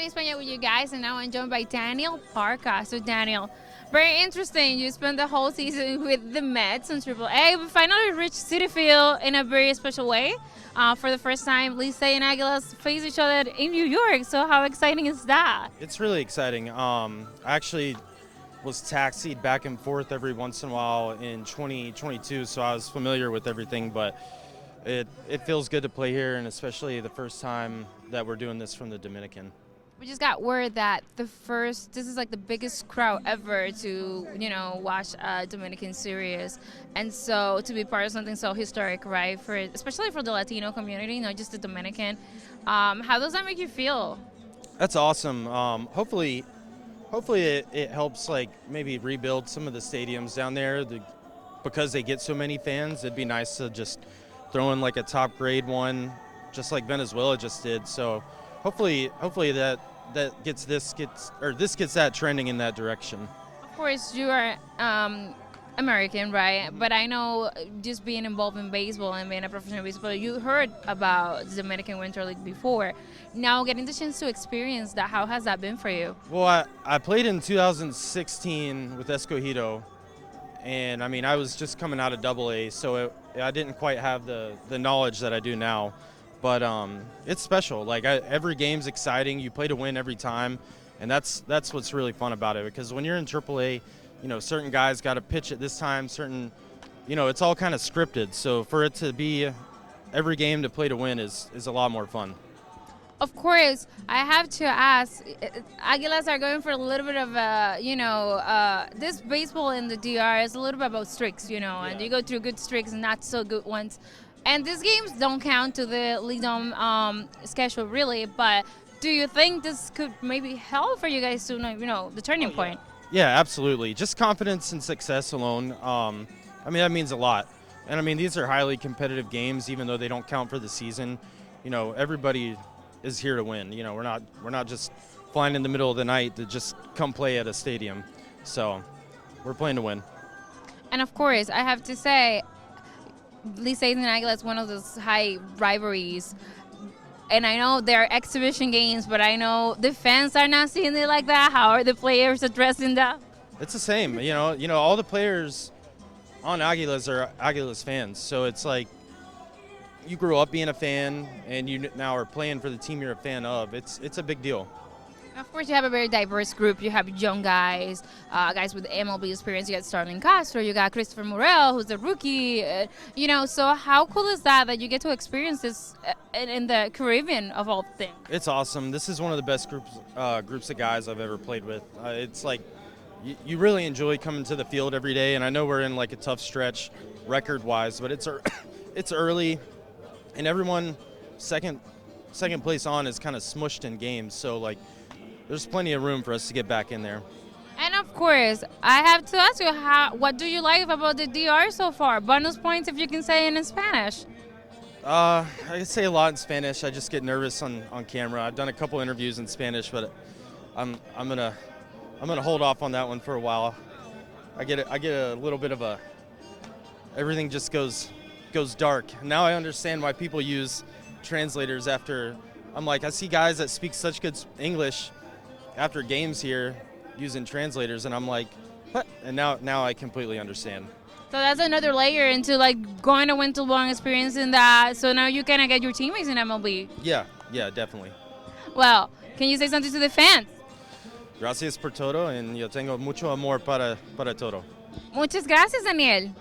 Learning Spanish with you guys, and now I'm joined by Daniel Parca. So, Daniel, very interesting. You spent the whole season with the Mets on AAA, but finally reached City Field in a very special way. For the first time, Lisa and Aguilas face each other in New York. So, how exciting is that? It's really exciting. I actually was taxied back and forth every once in a while in 2022, so I was familiar with everything, but it feels good to play here, and especially the first time that we're doing this from the Dominican. We just got word that this is like the biggest crowd ever to, watch a Dominican series. And so to be part of something so historic, right, especially for the Latino community, not just the Dominican, how does that make you feel? That's awesome. Hopefully it helps like maybe rebuild some of the stadiums down there because they get so many fans. It'd be nice to just throw in like a top grade one, just like Venezuela just did. So hopefully this gets that trending in that direction. Of course, you are American, right? But I know just being involved in baseball and being a professional baseball, you heard about the Dominican Winter League before. Now getting the chance to experience that, how has that been for you? Well, I played in 2016 with Escogido, and I mean I was just coming out of AA, so I didn't quite have the knowledge that I do now. But it's special. Like every game's exciting. You play to win every time, and that's what's really fun about it. Because when you're in AAA, certain guys got to pitch at this time. It's all kind of scripted. So for it to be every game to play to win is a lot more fun. Of course, I have to ask. Aguilas are going for a little bit of this baseball in the DR is a little bit about streaks, and you go through good streaks and not so good ones. And these games don't count to the Lidom schedule, really. But do you think this could maybe help for you guys to, the turning point? Yeah, absolutely. Just confidence and success alone. That means a lot. And I mean, these are highly competitive games, even though they don't count for the season. Everybody is here to win. We're not just flying in the middle of the night to just come play at a stadium. So we're playing to win. And of course, I have to say, Lisa and Aguila is one of those high rivalries. And I know they're exhibition games, but I know the fans are not seeing it like that. How are the players addressing that? It's the same. All the players on Aguilas are Aguilas fans. So it's like you grew up being a fan, and you now are playing for the team you're a fan of. It's a big deal. Of course, you have a very diverse group. You have young guys, guys with MLB experience. You got Starlin Castro. You got Christopher Morel, who's a rookie. So how cool is that you get to experience this in the Caribbean of all things? It's awesome. This is one of the best groups of guys I've ever played with. It's like you really enjoy coming to the field every day. And I know we're in like a tough stretch record-wise, but it's early, and everyone second place on is kind of smushed in games. So like, there's plenty of room for us to get back in there. And of course, I have to ask you, what do you like about the DR so far? Bonus points if you can say it in Spanish. I can say a lot in Spanish. I just get nervous on camera. I've done a couple interviews in Spanish, but I'm gonna hold off on that one for a while. I get a little bit of everything just goes dark. Now I understand why people use translators after. I'm like, I see guys that speak such good English after games here using translators, and I'm like, what? And now I completely understand. So that's another layer into like going to Winter Long, experiencing that. So now you kind of get your teammates in MLB. Yeah, definitely. Well, can you say something to the fans? Gracias por todo, and yo tengo mucho amor para todo. Muchas gracias, Daniel.